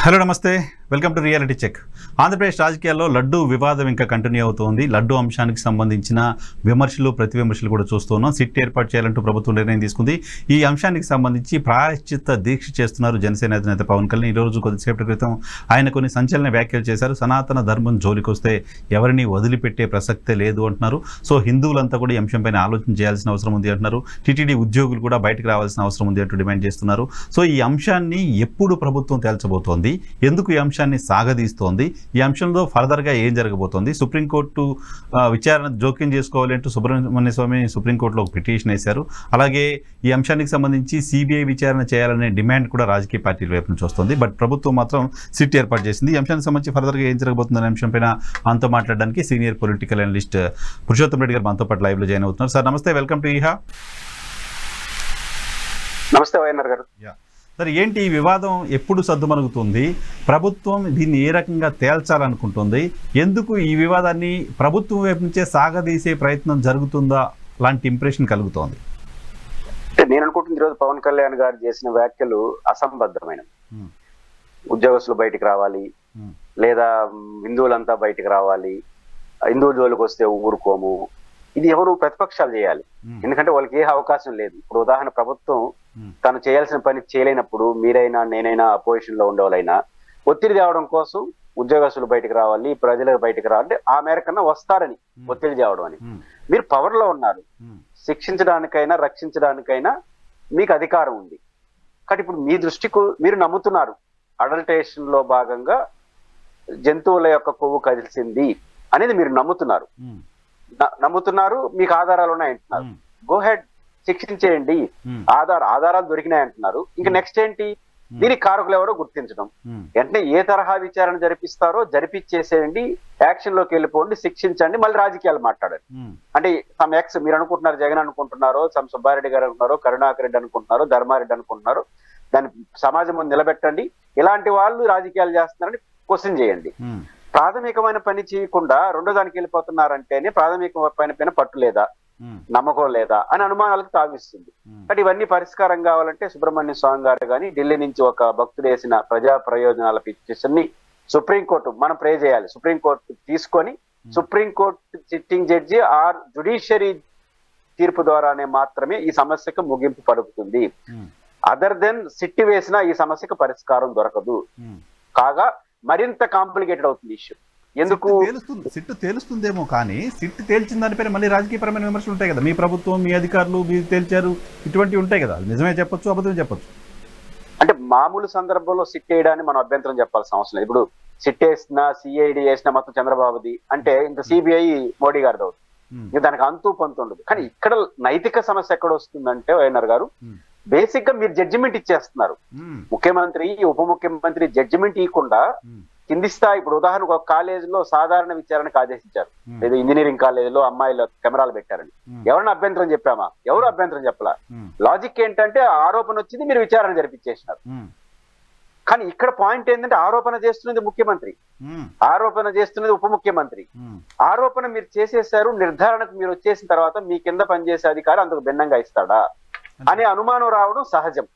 Hello నమస్తే, welcome to reality check. Andhra Pradesh రాజకీయాల్లో లడ్డూ వివాదం ఇంకా కంటిన్యూ అవుతోంది. లడ్డూ అంశానికి సంబంధించిన విమర్శలు, ప్రతి విమర్శలు కూడా చూస్తున్నాం. సిట్ ఏర్పాటు చేయాలంటూ ప్రభుత్వం నిర్ణయం తీసుకుంది. ఈ అంశానికి సంబంధించి ప్రాయశ్చిత్త దీక్ష చేస్తున్నారు జనసేన అధినేత పవన్ కళ్యాణ్. ఈరోజు కొద్దిసేపటి క్రితం ఆయన కొన్ని సంచలన వ్యాఖ్యలు చేశారు. సనాతన ధర్మం జోలికొస్తే ఎవరిని వదిలిపెట్టే ప్రసక్తే లేదు అంటున్నారు. సో హిందువులంతా కూడా ఈ అంశంపైన ఆలోచన చేయాల్సిన అవసరం ఉంది అంటున్నారు. టీటీడీ ఉద్యోగులు కూడా బయటకు రావాల్సిన అవసరం ఉంది అంటూ డిమాండ్ చేస్తున్నారు. సో ఈ అంశాన్ని ఎప్పుడు ప్రభుత్వం తేల్చబోతోంది, ఎందుకు ఈ అంశాన్ని సాగదీస్తోంది, ఈ అంశంలో ఫర్దర్గా ఏం జరగబోతోంది, సుప్రీంకోర్టు విచారణ జోక్యం చేసుకోవాలి అంటూ సుబ్రహ్మణ్య స్వామి సుప్రీంకోర్టులో ఒక పిటిషన్ వేశారు. అలాగే ఈ అంశానికి సంబంధించి సిబిఐ విచారణ చేయాలనే డిమాండ్ కూడా రాజకీయ పార్టీల వైపు నుంచి వస్తుంది. బట్ ప్రభుత్వం మాత్రం సిట్ ఏర్పాటు చేసింది. ఈ అంశానికి సంబంధించి ఫర్దర్గా ఏం జరగబోతుందనే అంశంపైన మనతో మాట్లాడడానికి senior political analyst Purushottam Reddy గారు మనతో పాటు లైవ్లో జాయిన్ అవుతున్నారు. సార్ నమస్తే, వెల్కమ్ టు ఈహా. నమస్తే వైఎన్ఆర్ గారు. సరే, ఏంటి ఈ వివాదం ఎప్పుడు సద్దుమణుగుతుంది? ప్రభుత్వం దీన్ని ఏ రకంగా తేల్చాలనుకుంటుంది? ఎందుకు ఈ వివాదాన్ని ప్రభుత్వం వైపు నుంచే సాగదీసే ప్రయత్నం జరుగుతుందా లాంటి ఇంప్రెషన్ కలుగుతోంది? అంటే నేను అనుకుంటుంది ఈరోజు పవన్ కళ్యాణ్ గారు చేసిన వ్యాఖ్యలు అసంబద్ధమైనవి. ఉద్యోగస్తులు బయటికి రావాలి, లేదా హిందువులంతా బయటికి రావాలి, హిందువుల జోలికి వస్తే ఊరుకోము, ఇది ఎవరు ప్రతిపక్షాలు చేయాలి. ఎందుకంటే వాళ్ళకి ఏ అవకాశం లేదు. ఇప్పుడు ఉదాహరణ, ప్రభుత్వం తను చేయాల్సిన పని చేయలేనప్పుడు మీరైనా నేనైనా అపోజిషన్ లో ఉండేవాళ్ళైనా ఒత్తిడి తేవడం కోసం ఉద్యోగస్తులు బయటకు రావాలి, ప్రజలు బయటకు రావాలి, ఆ మేరకన్నా వస్తారని ఒత్తిడి తేవడం అని. మీరు పవర్ లో ఉన్నారు, శిక్షించడానికైనా రక్షించడానికైనా మీకు అధికారం ఉంది. కాబట్టి ఇప్పుడు మీ దృష్టికి మీరు నమ్ముతున్నారు అడల్టేషన్ లో భాగంగా జంతువుల యొక్క కొవ్వు కదిలిసింది అనేది మీరు నమ్ముతున్నారు, మీకు ఆధారాలు ఉన్నాయంటున్నారు. గో హెడ్, శిక్షించేయండి, ఆధారాలు దొరికినాయంటున్నారు. ఇంకా నెక్స్ట్ ఏంటి? దీనికి కారకులు ఎవరో గుర్తించడం. వెంటనే ఏ తరహా విచారణ జరిపిస్తారో జరిపించేసేయండి, యాక్షన్ లోకి వెళ్ళిపోండి, శిక్షించండి, మళ్ళీ రాజకీయాలు మాట్లాడాలి. అంటే సమ్ ఎక్స్ మీరు అనుకుంటున్నారు, జగన్ అనుకుంటున్నారు, సమ్ సుబ్బారెడ్డి గారు అనుకుంటున్నారు, కరుణాకర్ రెడ్డి అనుకుంటున్నారు, ధర్మారెడ్డి అనుకుంటున్నారు, దాన్ని సమాజం ముందు నిలబెట్టండి. ఇలాంటి వాళ్ళు రాజకీయాలు చేస్తున్నారని క్వశ్చన్ చేయండి. ప్రాథమికమైన పని చేయకుండా రెండో దానికి వెళ్ళిపోతున్నారంటేనే ప్రాథమిక పని పైన పట్టు లేదా, నమ్మకం లేదా అని అనుమానాలకు తావిస్తుంది. కాబట్టి ఇవన్నీ పరిష్కారం కావాలంటే సుబ్రహ్మణ్య స్వామి గారు కానీ ఢిల్లీ నుంచి ఒక భక్తుడు వేసిన ప్రజా ప్రయోజనాల పిటిషన్ ని సుప్రీంకోర్టు మనం ప్రే చేయాలి. సుప్రీంకోర్టు తీసుకొని Supreme Court sitting judge or judiciary తీర్పు ద్వారానే మాత్రమే ఈ సమస్యకు ముగింపు పలుకుతుంది. అదర్ దెన్ సిట్టి వేసిన ఈ సమస్యకు పరిష్కారం దొరకదు. కాగా మరింత కాంప్లికేటెడ్ అవుతుంది ఇష్యూ. ఎందుకు సిట్టు తేలుస్తుందేమో, కానీ సిట్టు తేల్చిన దానిపైన మళ్ళీ రాజకీయపరమైన విమర్శలు ఉంటాయి కదా. మీ ప్రభుత్వం, మీ అధికారులు మీరు తేల్చారు, ఇటువంటివి ఉంటాయి కదా. నిజమే చెప్పొచ్చు, అబద్ధమే చెప్పొచ్చు. అంటే మామూలు సందర్భంలో సిట్ వేయడాన్ని మనం అభ్యంతరం చెప్పాల్సిన అవసరం లేదు. ఇప్పుడు సిట్ వేసినా, సిఐడి వేసినా మొత్తం చంద్రబాబుది అంటే ఇంకా సిబిఐ మోడీ గారిది అవుతుంది. ఇంకా దానికి అంతూ పొంతు ఉండదు. కానీ ఇక్కడ నైతిక సమస్య ఎక్కడ వస్తుందంటే వైఎన్ఆర్ గారు, బేసిక్ గా మీరు జడ్జిమెంట్ ఇచ్చేస్తున్నారు. ముఖ్యమంత్రి, ఉప ముఖ్యమంత్రి జడ్జిమెంట్ ఇవ్వకుండా కింది స్థాయి, ఇప్పుడు ఉదాహరణకు ఒక కాలేజీలో సాధారణ విచారణకు ఆదేశించారు, లేదా ఇంజనీరింగ్ కాలేజీలో అమ్మాయిల కెమెరాలు పెట్టారని. ఎవరిని అభ్యంతరం చెప్పామా? ఎవరు అభ్యంతరం చెప్పలా. లాజిక్ ఏంటంటే ఆరోపణ వచ్చింది, మీరు విచారణ జరిపించేసినారు. కానీ ఇక్కడ పాయింట్ ఏంటంటే ఆరోపణ చేస్తున్నది ముఖ్యమంత్రి, ఆరోపణ చేస్తున్నది ఉప ముఖ్యమంత్రి. ఆరోపణ మీరు చేసేసారు, నిర్ధారణకు మీరు వచ్చేసిన తర్వాత మీ కింద పనిచేసే అధికారి అందుకు భిన్నంగా ఇస్తాడా అనే అనుమానం రావడం సహజం.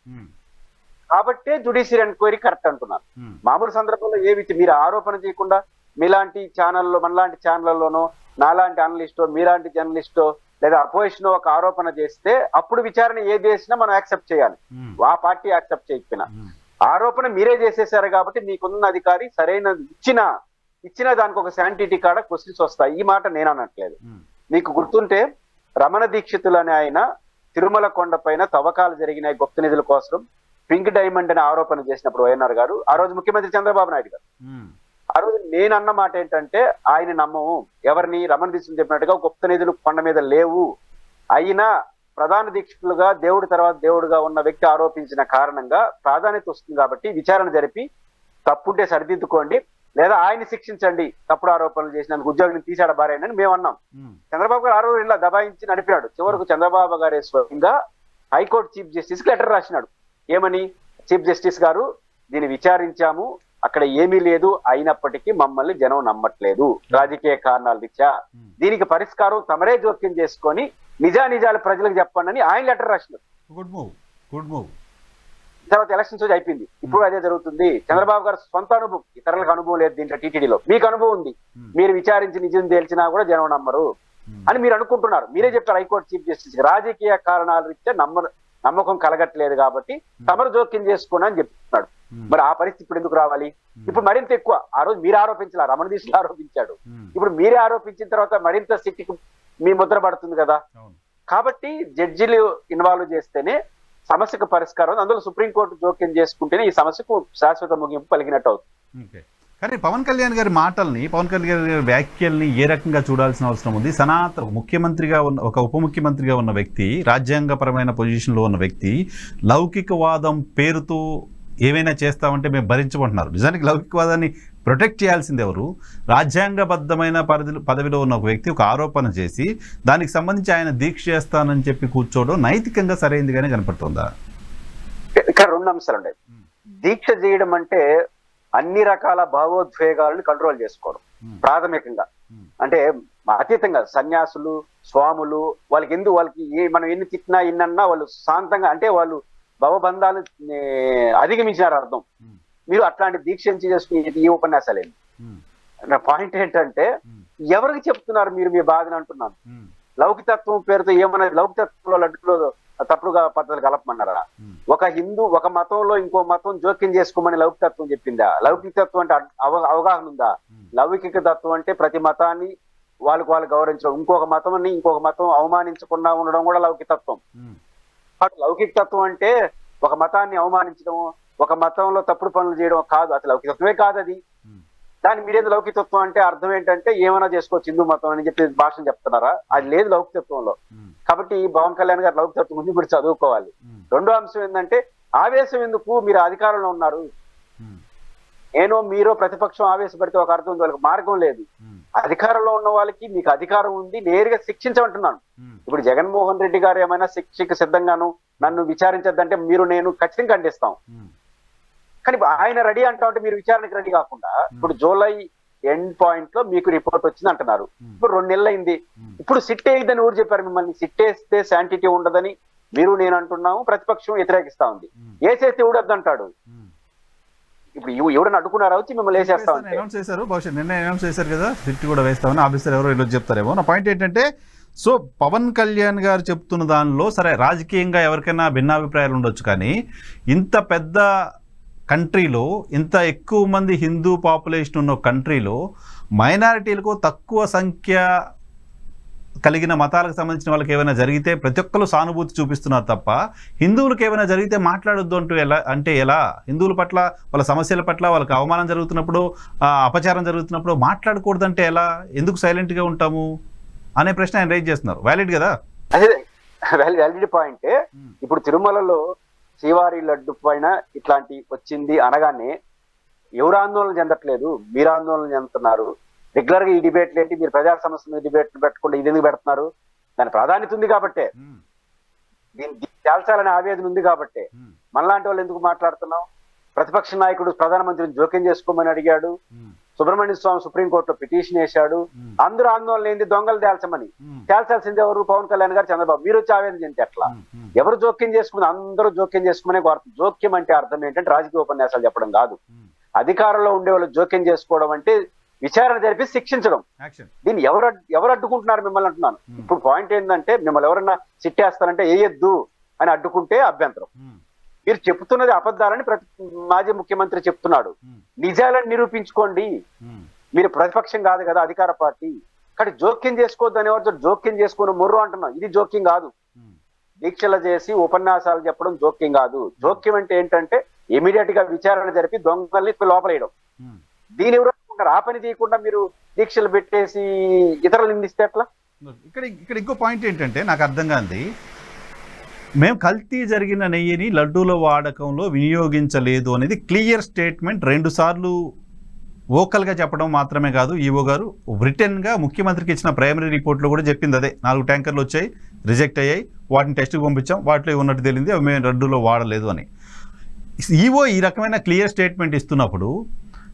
కాబట్టే జ్యుడిషియరీ ఎంక్వైరీ కరెక్ట్ అంటున్నారు. మామూలు సందర్భంలో మీరు ఆరోపణ చేయకుండా మీలాంటి ఛానల్లో, మనలాంటి ఛానళ్లలోనో, నాలాంటి అనలిస్టో, మీలాంటి జర్నలిస్టో లేదా అపోజిషన్ ఒక ఆరోపణ చేస్తే అప్పుడు విచారణ ఏది చేసినా మనం యాక్సెప్ట్ చేయాలి, ఆ పార్టీ యాక్సెప్ట్ చేయకపోయినా. ఆరోపణ మీరే చేసేసారు కాబట్టి మీకున్న అధికారి సరైన ఇచ్చిన దానికి ఒక శాంటిటీ కాడ క్వశ్చన్స్ వస్తాయి. ఈ మాట నేను అనట్లేదు. మీకు గుర్తుంటే రమణ దీక్షితులు అనే ఆయన తిరుమల కొండ పైన తవ్వకాలు జరిగినాయి గుప్త నిధుల కోసం, పింక్ డైమండ్ అని ఆరోపణ చేసినప్పుడు వైఎన్ఆర్ గారు, ఆ రోజు ముఖ్యమంత్రి చంద్రబాబు నాయుడు గారు, ఆ రోజు నేను అన్న మాట ఏంటంటే ఆయన నమ్మము, ఎవరిని రమణ దీక్షితులు చెప్పినట్టుగా గుప్త నిధులు కొండ మీద లేవు, అయినా ప్రధాన దీక్షితులుగా దేవుడి తర్వాత దేవుడుగా ఉన్న వ్యక్తి ఆరోపించిన కారణంగా ప్రాధాన్యత వస్తుంది కాబట్టి విచారణ జరిపి తప్పుంటే సరిదిద్దుకోండి, లేదా ఆయన శిక్షించండి, తప్పుడు ఆరోపణలు చేసినందుకు ఉద్యోగిని తీసాడబారేనని మేము అన్నాం. చంద్రబాబు గారు ఆ రోజు ఇలా దబాయించి నడిపినాడు. చివరకు చంద్రబాబు గారే స్వయంగా హైకోర్టు చీఫ్ జస్టిస్ కి లెటర్ రాసినాడు. ఏమని? చీఫ్ జస్టిస్ గారు, దీన్ని విచారించాము, అక్కడ ఏమీ లేదు, అయినప్పటికీ మమ్మల్ని జనం నమ్మట్లేదు రాజకీయ కారణాల రీత్యా, దీనికి పరిష్కారం తమరే జోక్యం చేసుకొని నిజాలు ప్రజలకు చెప్పండి అని ఆయన లెటర్ రాసినారు. Good move. తర్వాత ఎలక్షన్స్ వచ్చి అయిపోయింది. ఇప్పుడు అదే జరుగుతుంది. చంద్రబాబు గారు సొంత అనుభవం, ఇతరులకు అనుభవం లేదు దీంట్లో. టీటీడీలో మీకు అనుభవం ఉంది, మీరు విచారించి నిజం తేల్చినా కూడా జనం నమ్మరు అని మీరు అనుకుంటున్నారు. మీరే చెప్పారు హైకోర్టు చీఫ్ జస్టిస్ రాజకీయ కారణాల రీత్యా నమ్మకం కలగట్లేదు కాబట్టి తమరు జోక్యం చేసుకోండి అని చెప్తున్నాడు. మరి ఆ పరిస్థితి ఇప్పుడు ఎందుకు రావాలి? ఇప్పుడు మరింత ఎక్కువ. ఆ రోజు మీరు ఆరోపించారు, రమణ దీక్షలు ఆరోపించాడు, ఇప్పుడు మీరే ఆరోపించిన తర్వాత మరింత సిట్టికి మీ ముద్ర పడుతుంది కదా. కాబట్టి జడ్జిలు ఇన్వాల్వ్ చేస్తేనే సమస్యకు పరిష్కారం, అందులో సుప్రీంకోర్టు జోక్యం చేసుకుంటేనే ఈ సమస్యకు శాశ్వత ముగింపు పలికినట్టు అవుతుంది. కానీ పవన్ కళ్యాణ్ గారి మాటల్ని, పవన్ కళ్యాణ్ గారి వ్యాఖ్యల్ని ఏ రకంగా చూడాల్సిన అవసరం ఉంది? సనాతన ముఖ్యమంత్రిగా ఉన్న, ఒక ఉప ముఖ్యమంత్రిగా ఉన్న వ్యక్తి, రాజ్యాంగపరమైన పొజిషన్లో ఉన్న వ్యక్తి లౌకికవాదం పేరుతో ఏమైనా చేస్తామంటే మేము భరించమంటున్నారు. నిజానికి లౌకికవాదాన్ని ప్రొటెక్ట్ చేయాల్సింది ఎవరు? రాజ్యాంగబద్ధమైన పదవిలో ఉన్న ఒక వ్యక్తి ఒక ఆరోపణ చేసి దానికి సంబంధించి ఆయన దీక్ష చేస్తానని చెప్పి కూర్చోవడం నైతికంగా సరైందిగానే కనపడుతుందా? ఇక్కడ రెండు అంశాలు ఉన్నాయి. దీక్ష చేయడం అంటే అన్ని రకాల భావోద్వేగాలను కంట్రోల్ చేసుకోవడం ప్రాథమికంగా. అంటే అతీతంగా సన్యాసులు, స్వాములు, వాళ్ళకి మనం ఎన్ని తిట్టినా ఎన్నన్నా వాళ్ళు శాంతంగా, అంటే వాళ్ళు భవబంధాలు అధిగమించినారు అర్థం. మీరు అట్లాంటి దీక్ష చేసుకుని ఈ ఉపన్యాసాలేండి. నా పాయింట్ ఏంటంటే ఎవరికి చెప్తున్నారు మీరు మీ బాధని అంటున్నాను. లౌకికతత్వం పేరుతో ఏమన్నా లౌకికతత్వంలో లడ్డులో తప్పుడుగా పద్ధతులు కలపమన్నారా? ఒక హిందూ ఒక మతంలో ఇంకో మతం జోక్యం చేసుకోమని లౌకికతత్వం చెప్పిందా? లౌకికతత్వం అంటే అవగాహన ఉందా? లౌకిక తత్వం అంటే ప్రతి మతాన్ని వాళ్ళు గౌరవించడం, ఇంకొక మతం అవమానించకుండా ఉండడం కూడా లౌకికతత్వం. లౌకిక తత్వం అంటే ఒక మతాన్ని అవమానించడం, ఒక మతంలో తప్పుడు పనులు చేయడం కాదు. అసలు లౌకికత్వమే కాదు అది. దాని మీరేది లౌకికత్వం అంటే అర్థం ఏంటంటే ఏమైనా చేసుకోవచ్చు హిందూ మతం అని చెప్పి భాషను చెప్తున్నారా? అది లేదు లౌకికత్వంలో. కాబట్టి పవన్ కళ్యాణ్ గారు లౌకికత్వం గురించి ఇప్పుడు చదువుకోవాలి. రెండో అంశం ఏంటంటే ఆవేశం ఎందుకు? మీరు అధికారంలో ఉన్నారు, మీరు ప్రతిపక్షం ఆవేశపడితే ఒక అర్థం ఉంది, వాళ్ళకి మార్గం లేదు. అధికారంలో ఉన్న వాళ్ళకి మీకు అధికారం ఉంది, నేరుగా శిక్షించమంటున్నాను. ఇప్పుడు జగన్మోహన్ రెడ్డి గారు ఏమైనా శిక్షకు సిద్ధంగాను నన్ను విచారించద్దంటే నేను ఖచ్చితంగా ఖండిస్తాం. కానీ ఆయన రెడీ అంటా ఉంటే మీరు విచారణకు రెడీ కాకుండా, ఇప్పుడు జూలై ఎండ్ పాయింట్ లో మీకు రిపోర్ట్ వచ్చింది అంటున్నారు. ఇప్పుడు 2 నెలలు అయింది. ఇప్పుడు సిట్ వేయద్దని ఊరు చెప్పారు మిమ్మల్ని. సిట్ వేస్తే శాంటిటీ ఉండదని నేను అంటున్నాము, ప్రతిపక్షం వ్యతిరేకిస్తా ఉంది. వేసేస్తే ఊడొద్దంటాడు. ఇప్పుడు ఎవడని అడ్డుకున్నారా వచ్చి మిమ్మల్ని వేసేస్తామని అనౌన్స్ చేశారు. బహుశా నిన్న అనౌన్స్ చేశారు కదా సిట్ కూడా వేస్తామని. ఆఫీసర్ ఎవరో ఈరోజు చెప్తారేమో. నా పాయింట్ ఏంటంటే, సో పవన్ కళ్యాణ్ గారు చెప్తున్న దానిలో సరే రాజకీయంగా ఎవరికైనా భిన్నాభిప్రాయాలు ఉండొచ్చు, కానీ ఇంత పెద్ద కంట్రీలో, ఇంత ఎక్కువ మంది హిందూ పాపులేషన్ ఉన్న కంట్రీలో మైనారిటీలకు తక్కువ సంఖ్య కలిగిన మతాలకు సంబంధించిన వాళ్ళకి ఏమైనా జరిగితే ప్రతి ఒక్కరు సానుభూతి చూపిస్తున్నారు తప్ప, హిందువులకు ఏమైనా జరిగితే మాట్లాడొద్దు అంటూ ఎలా? హిందువుల పట్ల, వాళ్ళ సమస్యల పట్ల, వాళ్ళకి అవమానం జరుగుతున్నప్పుడు, అపచారం జరుగుతున్నప్పుడు మాట్లాడకూడదంటే ఎలా? ఎందుకు సైలెంట్గా ఉంటాము అనే ప్రశ్న ఆయన రైజ్ చేస్తున్నారు. వ్యాలిడ్ కదా? అదే వ్యాలిడ్ పాయింట్. ఇప్పుడు తిరుమలలో శ్రీవారి లడ్డు పైన ఇట్లాంటి వచ్చింది అనగానే ఎవరు ఆందోళన చెందట్లేదు, మీరు ఆందోళన చెందుతున్నారు. రెగ్యులర్ గా ఈ డిబేట్లు ఏంటి? మీరు ప్రజా సమస్యల డిబేట్లు పెట్టకుండా ఇది ఎందుకు పెడుతున్నారు? దాని ప్రాధాన్యత ఉంది కాబట్టే, దీన్ని తేల్చాలనే ఆవేదన ఉంది కాబట్టే. మనలాంటి వాళ్ళు ఎందుకు మాట్లాడుతున్నాం? ప్రతిపక్ష నాయకుడు ప్రధానమంత్రిని జోక్యం చేసుకోమని అడిగాడు, సుబ్రహ్మణ్య స్వామి సుప్రీంకోర్టులో పిటిషన్ వేశాడు. అందరూ ఆందోళన ఏంది? దొంగలు తేల్చమని. తేల్చాల్సింది ఎవరు? పవన్ కళ్యాణ్ గారు, చంద్రబాబు. మీరు వచ్చి ఆవేదన చెందితే ఎట్లా? ఎవరు జోక్యం చేసుకుని? అందరూ జోక్యం చేసుకునే జోక్యం అంటే అర్థం ఏంటంటే రాజకీయ ఉపన్యాసాలు చెప్పడం కాదు. అధికారంలో ఉండే వాళ్ళు జోక్యం చేసుకోవడం అంటే విచారణ జరిపి శిక్షించడం. దీన్ని ఎవరు అడ్డుకుంటున్నారు మిమ్మల్ని అంటున్నాను. ఇప్పుడు పాయింట్ ఏంటంటే, మిమ్మల్ని ఎవరన్నా సిట్టేస్తారంటే వేయొద్దు అని అడ్డుకుంటే అభ్యంతరం. మీరు చెప్తున్నది అబద్ధాలని మాజీ ముఖ్యమంత్రి చెప్తున్నాడు. నిజాలను నిరూపించుకోండి. మీరు ప్రతిపక్షం కాదు కదా, అధికార పార్టీ. కానీ జోక్యం చేసుకోవద్దు అనేవారు జోక్యం చేసుకుని మొర్రు అంటున్నాం. ఇది జోక్యం కాదు. దీక్షలు చేసి ఉపన్యాసాలు చెప్పడం జోక్యం కాదు. జోక్యం అంటే ఏంటంటే ఇమీడియట్ గా విచారణ జరిపి దొంగల్ని లోపలేయడం. దీని ఎవరు అనుకుంటారు? ఆ పని తీయకుండా మీరు దీక్షలు పెట్టేసి ఇతరులు నిందిస్తే ఎట్లా? ఇక్కడ ఇంకో పాయింట్ ఏంటంటే నాకు అర్థం కాంది, మేము కల్తీ జరిగిన నెయ్యిని లడ్డూల వాడకంలో వినియోగించలేదు అనేది క్లియర్ స్టేట్మెంట్. 2 సార్లు వోకల్గా చెప్పడం మాత్రమే కాదు, ఈవో గారు రిటర్న్గా ముఖ్యమంత్రికి ఇచ్చిన ప్రైమరీ రిపోర్ట్లో కూడా చెప్పింది అదే. 4 ట్యాంకర్లు వచ్చాయి, రిజెక్ట్ అయ్యాయి, వాటిని టెస్ట్కి పంపించాం, వాటిలో ఉన్నట్టు తెలిసింది, అవి మేము లడ్డూలో వాడలేదు అని. ఈవో ఈ రకమైన క్లియర్ స్టేట్మెంట్ ఇస్తున్నప్పుడు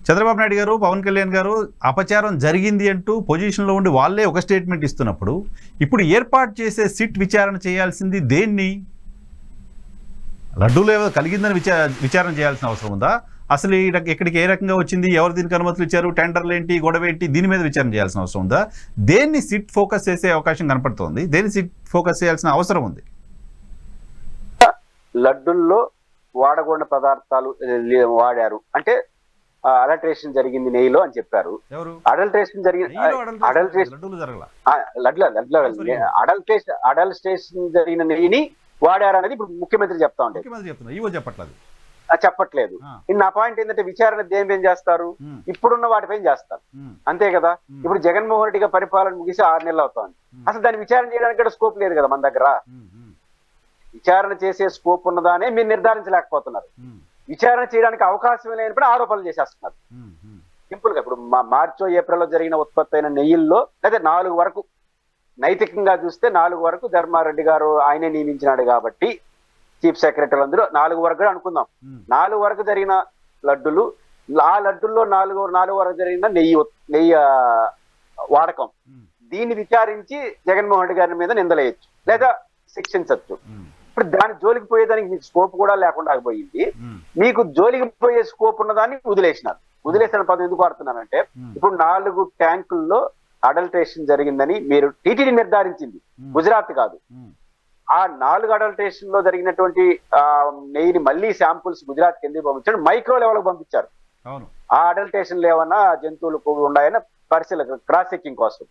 చంద్రబాబు నాయుడు గారు, పవన్ కళ్యాణ్ గారు అపచారం జరిగింది అంటూ పొజిషన్లో ఉండి వాళ్ళే ఒక స్టేట్మెంట్ ఇస్తున్నప్పుడు, ఇప్పుడు ఏర్పాటు చేసే సిట్ విచారణ చేయాల్సింది దేన్ని? లడ్డూలో ఏదో కలిగిందని విచారణ చేయాల్సిన అవసరం ఉందా? అసలు ఇక్కడికి ఏ రకంగా వచ్చింది, ఎవరు దీనికి అనుమతులు ఇచ్చారు, టెండర్లు ఏంటి, గొడవ ఏంటి, దీని మీద విచారణ చేయాల్సిన అవసరం ఉందా? దేన్ని సిట్ ఫోకస్ చేసే అవకాశం కనపడుతోంది, దేన్ని సిట్ ఫోకస్ చేయాల్సిన అవసరం ఉంది? లడ్డుల్లో వాడకూడని పదార్థాలు వాడారు అంటే అడల్ట్రేషన్ జరిగింది నెయ్యిలో అని చెప్పారు. అడల్ట్రేషన్ జరిగింది, అడల్ట్రేషన్ జరిగిన నెయ్యిని వాడారు అనేది ఇప్పుడు ముఖ్యమంత్రి చెప్తా ఉంటారు, చెప్పట్లేదు. నా పాయింట్ ఏంటంటే విచారణ దేనిపైన చేస్తారు, ఇప్పుడున్న వాటిపైన చేస్తారు, అంతే కదా. ఇప్పుడు జగన్మోహన్ రెడ్డి గారి పరిపాలన ముగిసి 6 నెలలు అవుతుంది, అసలు దాన్ని విచారణ చేయడానికి కూడా స్కోప్ లేదు కదా మన దగ్గర. విచారణ చేసే స్కోప్ ఉన్నదానే మీరు నిర్ధారించలేకపోతున్నారు. విచారణ చేయడానికి అవకాశం లేనప్పుడు ఆరోపణలు చేసేస్తున్నారు. సింపుల్ గా ఇప్పుడు మార్చో ఏప్రిల్లో జరిగిన ఉత్పత్తి అయిన నెయ్యిల్లో లేదా 4 వరకు నైతికంగా చూస్తే 4 వరకు ధర్మారెడ్డి గారు ఆయనే నియమించినాడు కాబట్టి చీఫ్ సెక్రటరీ అందరూ 4 వరకు కూడా అనుకుందాం. 4 వరకు జరిగిన లడ్డులు, ఆ లడ్డుల్లో 4 వరకు జరిగిన నెయ్యి వాడకం, దీన్ని విచారించి జగన్మోహన్ రెడ్డి గారి మీద నిందలేయచ్చు లేదా శిక్షించవచ్చు. ఇప్పుడు దాని జోలికి పోయేదానికి మీకు స్కోప్ కూడా లేకుండా పోయింది. మీకు జోలికి పోయే స్కోప్ ఉన్నదాన్ని వదిలేసిన పదం ఎందుకు వాడుతున్నానంటే, ఇప్పుడు 4 ట్యాంకుల్లో అడల్ట్రేషన్ జరిగిందని మీరు టీటీడీ నిర్ధారించింది, గుజరాత్ కాదు. ఆ 4 అడల్ట్రేషన్ లో జరిగినటువంటి నెయ్యిని మళ్ళీ శాంపుల్స్ గుజరాత్ కింద పంపించారు, మైక్రో లెవెల్ పంపించారు. ఆ అడల్ట్రేషన్ లేవన్నా జంతువులు ఉన్నాయన్న పరిశీలన క్రాస్ చెకింగ్ కోసం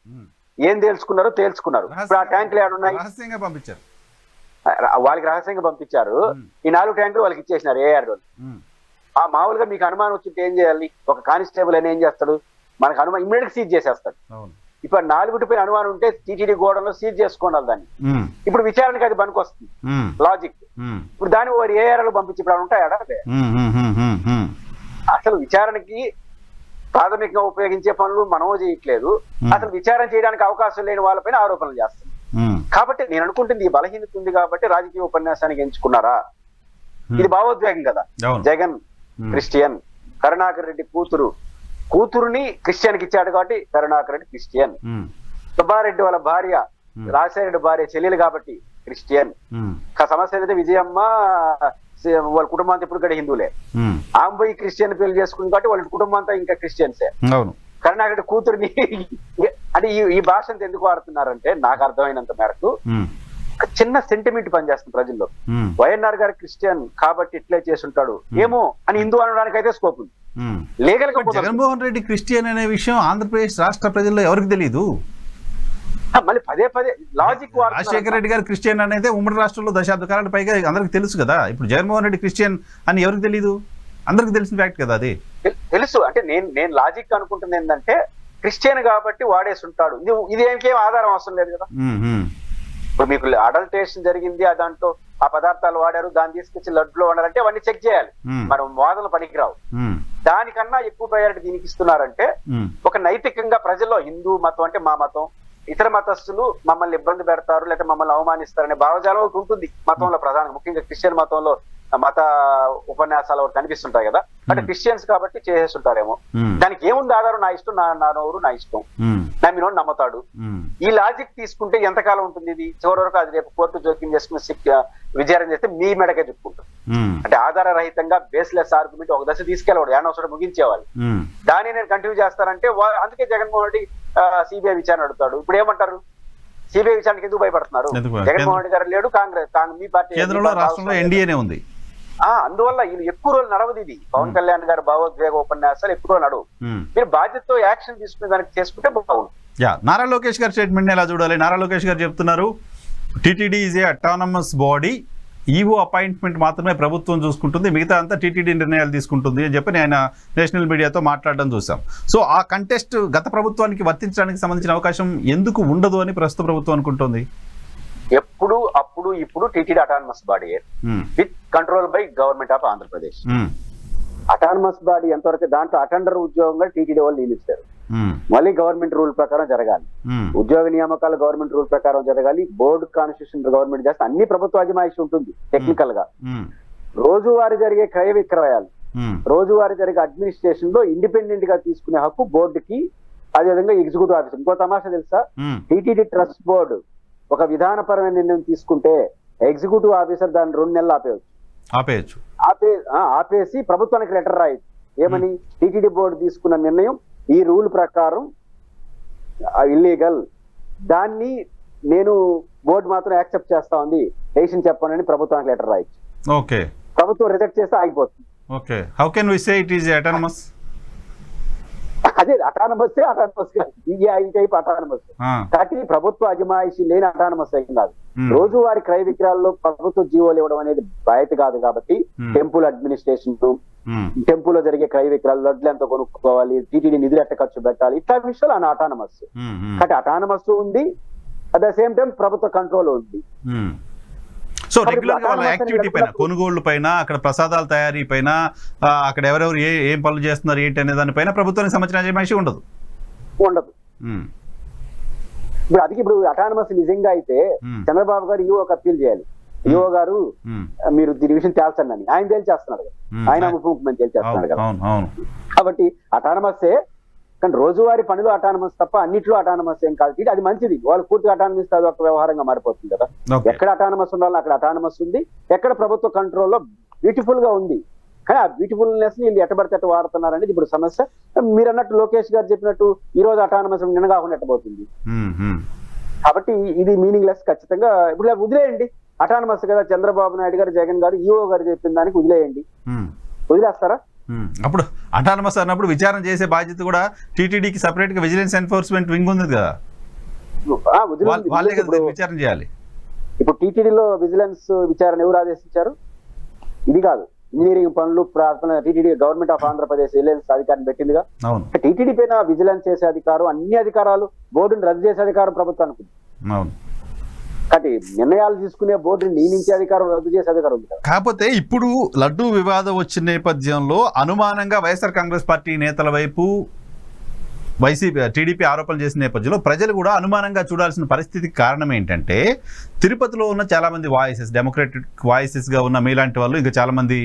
ఏం తేల్చుకున్నారు. ఇప్పుడు ఆ ట్యాంకులు ఏడున్నాయి పంపించారు, వాళ్ళకి రహస్యంగా పంపించారు. ఈ 4 ట్యాంకులు వాళ్ళకి ఇచ్చేసినారు ఏఆర్. ఆ మామూలుగా మీకు అనుమానం వచ్చింటే ఏం చేయాలి, ఒక కానిస్టేబుల్ అని ఏం చేస్తాడు, మనకు అనుమానం ఇమ్మీడియట్ సీజ్ చేసేస్తాడు. ఇప్పుడు 4 అనుమానం ఉంటే టీటీడీ గోడంలో సీజ్ చేసుకోవాలి దాన్ని. ఇప్పుడు విచారణకి అది పనికి వస్తుంది లాజిక్. ఇప్పుడు దాన్ని వారు ఏఆర్ లో పంపించి ఇప్పుడు ఉంటాయా? అసలు విచారణకి ప్రాథమికంగా ఉపయోగించే పనులు మనమో చేయట్లేదు, అసలు విచారణ చేయడానికి అవకాశం లేని వాళ్ళపైన ఆరోపణలు చేస్తాం. కాబట్టి నేను అనుకుంటుంది ఈ బలహీనత ఉంది కాబట్టి రాజకీయ ఉపన్యాసానికి ఎంచుకున్నారా, ఇది భావోద్వేగం కదా. జగన్ క్రిస్టియన్, కరుణాకర్ రెడ్డి కూతురుని క్రిస్టియన్కి ఇచ్చాడు కాబట్టి కరుణాకర్ రెడ్డి క్రిస్టియన్, సుబ్బారెడ్డి వాళ్ళ భార్య రాజశేఖర రెడ్డి భార్య చెల్లెలు కాబట్టి క్రిస్టియన్. సమస్య ఏంటంటే విజయమ్మ వాళ్ళ కుటుంబం అంతా ఇప్పుడు కూడా హిందువులే, ఆమె పోయి క్రిస్టియన్ పెళ్లి చేసుకుంది కాబట్టి వాళ్ళ కుటుంబం అంతా ఇంకా క్రిస్టియన్సే. కరుణాకర్ కూతురుని అంటే ఈ భాష ఎందుకు వాడుతున్నారంటే నాకు అర్థమైనంత మేరకు చిన్న సెంటిమెంట్ పనిచేస్తుంది ప్రజల్లో. వైఎన్ఆర్ గారు క్రిస్టియన్ కాబట్టి ఇట్లే చేసుంటాడు ఏమో అని హిందూ అనడానికి అయితే స్కోప్ ఉంది. లీగల్ గా జగన్మోహన్ రెడ్డి క్రిస్టియన్ అనే విషయం ఆంధ్రప్రదేశ్ రాష్ట్ర ప్రజల్లో ఎవరికి తెలియదు. మళ్ళీ పదే లాజిక్ రాజశేఖర రెడ్డి గారు క్రిస్టియన్ అనేది ఉమ్మడి రాష్ట్రంలో దశాబ్ద కాలాల పైగా అందరికి తెలుసు కదా. ఇప్పుడు జగన్మోహన్ రెడ్డి క్రిస్టియన్ అని ఎవరికి తెలియదు, అందరికి తెలిసిన ఫ్యాక్ట్ కదా అది. తెలుసు అంటే నేను లాజిక్ అనుకుంటుంది ఏంటంటే క్రిస్టియన్ కాబట్టి వాడేసి ఉంటాడు, ఇది ఏం ఆధారం అవసరం లేదు కదా. ఇప్పుడు మీకు అడల్ట్రేషన్ జరిగింది, దాంట్లో ఆ పదార్థాలు వాడారు, దాన్ని తీసుకొచ్చి లడ్డులో వండారంటే అవన్నీ చెక్ చేయాలి, మనం వాదనలు పనికిరావు. దానికన్నా ఎక్కువ ప్రయారిటీ దీనికి ఇస్తున్నారంటే ఒక నైతికంగా ప్రజల్లో హిందూ మతం అంటే మా మతం, ఇతర మతస్థులు మమ్మల్ని ఇబ్బంది పెడతారు లేదా మమ్మల్ని అవమానిస్తారనే భావజాలం ఒకటి ఉంటుంది మతంలో. ప్రధానంగా ముఖ్యంగా క్రిస్టియన్ మతంలో మత ఉపన్యాసాలు ఒకటి కనిపిస్తుంటాయి కదా, అంటే క్రిస్టియన్స్ కాబట్టి చేసేస్తుంటారేమో. దానికి ఏముంది ఆధారం, నా ఇష్టం, నా నోరు నా ఇష్టం, నా మీ నోడు నమ్ముతాడు. ఈ లాజిక్ తీసుకుంటే ఎంతకాలం ఉంటుంది ఇది? చివరి వరకు అది రేపు కోర్టు జోక్యం చేసుకుని విచారణ చేస్తే మీ మెడకే చెప్పుకుంటాం. అంటే ఆధార రహితంగా బేస్లెస్ ఆర్గ్యుమెంట్ ఒక దశ తీసుకెళ్ళవాడు, ఏడవసరం ముగించేవాళ్ళు. దాన్ని నేను కంటిన్యూ చేస్తానంటే అందుకే జగన్మోహన్ రెడ్డి సిబిఐ విచారణ అడుగుతాడు. ఇప్పుడు ఏమంటారు, సిబిఐ విచారణకి ఎందుకు భయపడుతున్నారు? జగన్మోహన్ రెడ్డి గారు లేడు, కాంగ్రెస్ మీ పార్టీ ఎన్డీఏనే ఉంది. అందువల్ల ఇది ఎక్కువ రోజులు నడవదు. ఇది పవన్ కళ్యాణ్ గారు భావోద్వేగ ఉపన్యాసాలు ఎక్కువ రోజులు నడవు. మీరు బాధ్యతతో యాక్షన్ తీసుకునే దానికి చేసుకుంటే బాగుంటుంది. నారా లోకేష్ గారి స్టేట్మెంట్ ఎలా చూడాలి? నారా లోకేష్ గారు చెప్తున్నారు TTD is a autonomous body, EO appointment మాత్రమే ప్రభుత్వం చూసుకుంటుంది, మిగతా అంతా టీటీడీ నిర్ణయాలు తీసుకుంటుంది అని చెప్పి ఆయన నేషనల్ మీడియాతో మాట్లాడడం చూసాం. సో ఆ కంటెస్ట్ గత ప్రభుత్వానికి వర్తించడానికి సంబంధించిన అవకాశం ఎందుకు ఉండదు అని ప్రస్తుత ప్రభుత్వం అనుకుంటోంది? అప్పుడు ఇప్పుడు TTD autonomous body with control by government of Andhra Pradesh. Autonomous body ఎంతవరకు దాంట్లో అటెండర్ ఉద్యోగంగా టీటీడీ వాళ్ళు నియమిస్తారు. మళ్ళీ గవర్నమెంట్ రూల్ ప్రకారం జరగాలి, ఉద్యోగ నియామకాలు గవర్నమెంట్ రూల్ ప్రకారం జరగాలి, బోర్డు కాన్స్టిట్యూషన్ గవర్నమెంట్ చేస్తే అన్ని ప్రభుత్వ అజమాయిషి ఉంటుంది. టెక్నికల్ గా రోజువారీ జరిగే క్రయ విక్రయాలు, రోజువారీ జరిగే అడ్మినిస్ట్రేషన్ లో ఇండిపెండెంట్ గా తీసుకునే హక్కు బోర్డుకి, అదేవిధంగా ఎగ్జిక్యూటివ్ ఆఫీసర్. ఇంకో తమాషా తెలుసా, టీటీడీ ట్రస్ట్ బోర్డు ఒక విధానపరమైన నిర్ణయం తీసుకుంటే ఎగ్జిక్యూటివ్ ఆఫీసర్ దాన్ని 2 నెలలు ఆపేయచ్చు. ఆపేయచ్చు. ఆపేసి ప్రభుత్వానికి లెటర్ రాయొచ్చు. ఏమని? టీటీడీ బోర్డు తీసుకున్న నిర్ణయం ఈ రూల్ ప్రకారం ఇల్లీగల్, దాన్ని నేను బోర్డు మాత్రం యాక్సెప్ట్ చేస్తా ఉంది, డెసిషన్ చెప్పండి ప్రభుత్వానికి లెటర్ రాయొచ్చు. ఓకే. ప్రభుత్వం రిజెక్ట్ చేస్తే ఆగిపోతుంది. Okay. How can we say it is autonomous? అదే అటానమస్ కాదు, ఈ టైప్ అటానమస్. కాబట్టి ప్రభుత్వ అజమాయిషి లేని అటానమస్ ఏం కాదు. రోజువారీ క్రయ విక్రయాల్లో ప్రభుత్వ జీవోలు ఇవ్వడం అనేది బాధ్యత కాదు. కాబట్టి టెంపుల్ అడ్మినిస్ట్రేషన్, టెంపుల్ లో జరిగే క్రయ విక్రయాలు, లడ్లు ఎంత కొనుక్కోవాలి, టీటీడీ నిధులు ఎట్ట ఖర్చు పెట్టాలి, ఇట్లా విషయాలు ఆయన అటానమస్. కాబట్టి అటానమస్ ఉంది, అట్ ద సేమ్ టైం ప్రభుత్వ కంట్రోల్ ఉంది. సో రెగ్యులర్ గా వాళ్ళ యాక్టివిటీ పైన, కొనుగోళ్ల పైన, అక్కడ ప్రసాదాల తయారీ పైన, అక్కడ ఎవరెవరు ఏం పనులు చేస్తున్నారు ఏంటి అనే దానిపైన ప్రభుత్వానికి సంబంధించిన అజమాయిషీ ఉండదు. ఇప్పుడు అటానమస్ నిజంగా అయితే చంద్రబాబు గారు ఈఓ అప్పీల్ చేయాలి. ఈఓ గారు మీరు దీని విషయం తేల్చండి అని. ఆయన తేల్చేస్తున్నారు కదా, ఆయన ఉప ముఖ్యమంత్రి తేల్చేస్తున్నారు కదా. కాబట్టి అటానమస్సే, కానీ రోజువారీ పనులు అటానమస్ తప్ప అన్నిట్లో అటానమస్ ఏం కాదు. అది మంచిది, వాళ్ళు పూర్తిగా అటానమస్ అది ఒక వ్యవహారంగా మారిపోతుంది కదా. ఎక్కడ అటానమస్ ఉండాలో అక్కడ అటానమస్ ఉంది, ఎక్కడ ప్రభుత్వ కంట్రోల్లో బ్యూటిఫుల్ గా ఉంది. కానీ ఆ బ్యూటిఫుల్నెస్ ని వీళ్ళు ఎట్టబడితే ఎట్ట వాడుతున్నారనేది ఇప్పుడు సమస్య. మీరు అన్నట్టు లోకేష్ గారు చెప్పినట్టు ఈ రోజు అటానమస్ నిన్న కాకుండా ఎట్టబోతుంది. కాబట్టి ఇది మీనింగ్ లెస్. ఖచ్చితంగా ఇప్పుడు వదిలేయండి, అటానమస్ కదా, చంద్రబాబు నాయుడు గారు, జగన్ గారు, ఈఓ గారు చెప్పిన దానికి వదిలేయండి. వదిలేస్తారా? అప్పుడు అటానమస్ అన్నప్పుడు విచారణ చేసే బాధ్యత కూడా టీటీడీకి సెపరేట్ గా విజిలెన్స్ ఎన్ఫోర్స్మెంట్ వింగ్ ఉంది కదా, వాళ్ళే కదా విచారణ చేయాలి. ఇప్పుడు టీటీడీలో విజిలెన్స్ విచారణ ఎవరు ఆదేశించారు? ఇది కాదు, ఇంజనీరింగ్ పనులు TTD government of Andhra Pradesh vigilance అధికారిని పెట్టిందిగా. టీటీడీ పైన విజిలెన్స్ చేసే అధికారం, అన్ని అధికారాలు, బోర్డుని రద్దు చేసే అధికారం ప్రభుత్వానికి. కాబట్టి నిర్ణయాలు తీసుకునే బోర్డుని నియమించే అధికారం, రద్దు చేసే అధికారం ఉంది. కాకపోతే ఇప్పుడు లడ్డూ వివాదం వచ్చిన నేపథ్యంలో అనుమానంగా వైఎస్ఆర్ కాంగ్రెస్ పార్టీ నేతల వైపు టీడీపీ ఆరోపణలు చేసిన నేపథ్యంలో ప్రజలు కూడా అనుమానంగా చూడాల్సిన పరిస్థితికి కారణం ఏంటంటే, తిరుపతిలో ఉన్న చాలామంది వాయిసెస్, డెమోక్రటిక్ వాయిసెస్గా ఉన్న మీలాంటి వాళ్ళు, ఇంకా చాలామంది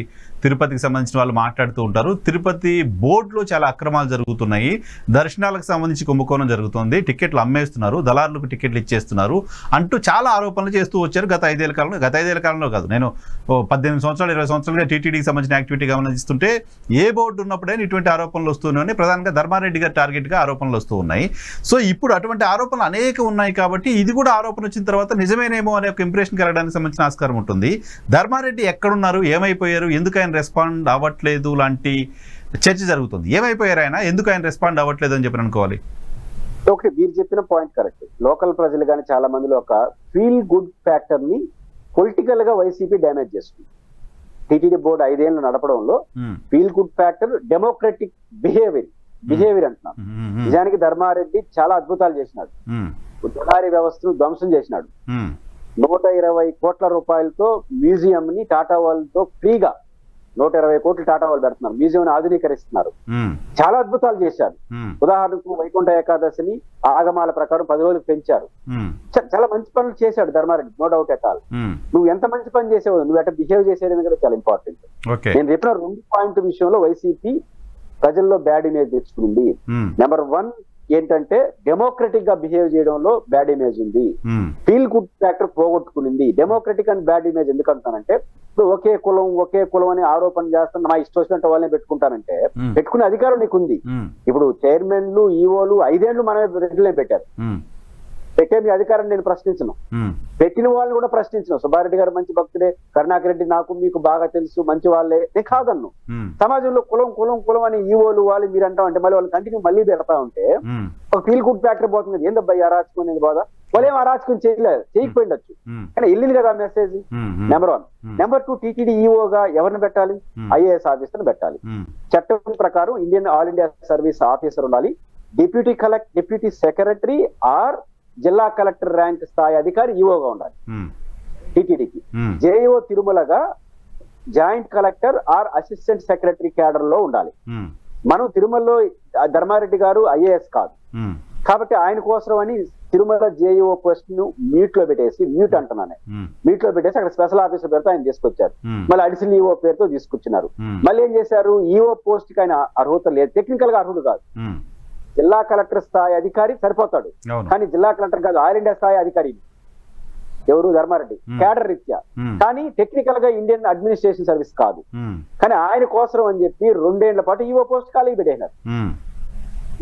తిరుపతికి సంబంధించిన వాళ్ళు మాట్లాడుతూ ఉంటారు. తిరుపతి బోర్డులో చాలా అక్రమాలు జరుగుతున్నాయి, దర్శనాలకు సంబంధించి కుంభకోణం జరుగుతుంది, టికెట్లు అమ్మేస్తున్నారు, దళారులకు టికెట్లు ఇచ్చేస్తున్నారు అంటూ చాలా ఆరోపణలు చేస్తూ వచ్చారు గత 5 ఏళ్ల కాలంలో. గత 5 ఏళ్ల కాలంలో కాదు, నేను 18 సంవత్సరాలు 20 సంవత్సరాలుగా టీటీడీకి సంబంధించిన యాక్టివిటీ గమనిస్తుంటే ఏ బోర్డు ఉన్నప్పుడైనా ఇటువంటి ఆరోపణలు వస్తున్నాయని ప్రధానంగా ధర్మారెడ్డి గారి టార్గెట్గా ఆరోపణలు వస్తూ ఉన్నాయి. సో ఇప్పుడు అటువంటి ఆరోపణలు అనేక ఉన్నాయి కాబట్టి ఇది కూడా ఆరోపణ వచ్చిన తర్వాత నిజమేనేమో అనే ఒక ఇంప్రెషన్ కలగడానికి సంబంధించిన ఆస్కారం ఉంటుంది. ధర్మారెడ్డి ఎక్కడున్నారు, ఏమైపోయారు, ఎందుకు ఆయన రెస్పాండ్ అవ్వట్లేదు లాంటి చర్చ జరుగుతుంది. ఏమైపోయారు ఆయన, ఎందుకు ఆయన రెస్పాండ్ అవ్వట్లేదు అని చెప్పి అనుకోవాలి. ఒకటి మీరు చెప్పిన పాయింట్ కరెక్ట్. లోకల్ ప్రజలు కానీ చాలా మందిలో ఒక ఫీల్ గుడ్ ఫ్యాక్టర్ ని పొలిటికల్ గా వైసీపీ డ్యామేజ్ చేస్తుంది. టీటీడీ బోర్డు 5 ఏళ్ళు నడపడంలో feel good factor, democratic behaviour అంటున్నాను. నిజానికి ధర్మారెడ్డి చాలా అద్భుతాలు చేసినాడు, దళారీ వ్యవస్థను ధ్వంసం చేసినాడు. 120 కోట్ల రూపాయలతో మ్యూజియం ని టాటా వాళ్ళతో ఫ్రీగా 120 కోట్లు టాటా వాళ్ళు పెడుతున్నారు, మ్యూజియం ఆధునీకరిస్తున్నారు. చాలా అద్భుతాలు చేశారు. ఉదాహరణకు వైకుంఠ ఏకాదశిని ఆగమాల ప్రకారం 10 రోజులు పెంచారు. చాలా మంచి పనులు చేశాడు Dharma Reddy, no doubt at all. నువ్వు ఎంత మంచి పని చేసావు, నువ్వు ఎట్లా బిహేవ్ చేసేది కూడా చాలా ఇంపార్టెంట్. నేను చెప్పిన 2 పాయింట్ విషయంలో వైసీపీ ప్రజల్లో బ్యాడ్ ఇమేజ్ తెచ్చుకుంది. నెంబర్ 1 ఏంటంటే డెమోక్రటిక్ గా బిహేవ్ చేయడంలో బ్యాడ్ ఇమేజ్ ఉంది, ఫీల్ గుడ్ ఫ్యాక్టర్ పోగొట్టుకునింది. డెమోక్రటిక్ అండ్ బ్యాడ్ ఇమేజ్ ఎందుకు అంటానంటే, ఇప్పుడు ఒకే కులం అని ఆరోపణ చేస్తాను, నా ఇష్టం వచ్చినట్టు వాళ్ళని పెట్టుకుంటానంటే పెట్టుకునే అధికారం నీకుంది. ఇప్పుడు చైర్మన్లు, ఈఓలు 5 ఏళ్లు మనమే రెగ్యులర్ పెట్టారు. పెట్టే మీ అధికారం నేను ప్రశ్నించను, పెట్టిన వాళ్ళని కూడా ప్రశ్నించను. సుబ్బారెడ్డి గారు మంచి భక్తుడే, కరుణాకర్ రెడ్డి నాకు మీకు బాగా తెలుసు, మంచి వాళ్ళే, నేను కాదన్ను. సమాజంలో కులం అని ఈవోలు వాళ్ళు మీరు అంటా ఉంటే మళ్ళీ వాళ్ళు కంటిన్యూ మళ్ళీ పెడతా ఉంటే ఒక ఫీల్ గుడ్ ఫ్యాక్టర్ పోతుంది. ఏందబ్బా అరాచకం అనేది బాధ, వాళ్ళు ఏం అరాచకం చేయకపోయిండొచ్చు, కానీ వెళ్ళింది కదా మెసేజ్. నెంబర్ 1. నెంబర్ 2, టీటీడీ ఈఓగా ఎవరిని పెట్టాలి? ఐఏఎస్ ఆఫీసర్ పెట్టాలి. చట్టం ప్రకారం Indian All India service officer ఉండాలి. డిప్యూటీ సెక్రటరీ ఆర్ జిల్లా కలెక్టర్ ర్యాంక్ స్థాయి అధికారి ఈఓగా ఉండాలి టీటీడీకి. జేఈఓ తిరుమలగా joint collector or assistant secretary cadre లో ఉండాలి. మనం తిరుమలలో ధర్మారెడ్డి గారు ఐఏఎస్ కాదు కాబట్టి ఆయన కోసం అని తిరుమల జేఈఓ పోస్ట్ ను మ్యూట్ లో పెట్టేసి అక్కడ స్పెషల్ ఆఫీసర్ పేరుతో ఆయన తీసుకొచ్చారు. మళ్ళీ అడిషనల్ ఈఓ పేరుతో తీసుకొచ్చినారు. మళ్ళీ ఏం చేశారు, ఈఓ పోస్ట్ కి ఆయన అర్హత లేదు, టెక్నికల్ గా అర్హుడు కాదు. జిల్లా కలెక్టర్ స్థాయి అధికారి సరిపోతాడు, కానీ జిల్లా కలెక్టర్ కాదు, ఆల్ ఇండియా స్థాయి అధికారి. ఎవరు ధర్మారెడ్డి క్యాడర్ రీత్యా, కానీ టెక్నికల్ గా ఇండియన్ అడ్మినిస్ట్రేషన్ సర్వీస్ కాదు. కానీ ఆయన కోసం అని చెప్పి 2 ఏళ్ల పాటు ఈఓ పోస్ట్ ఖాళీ పెట్టేసినారు.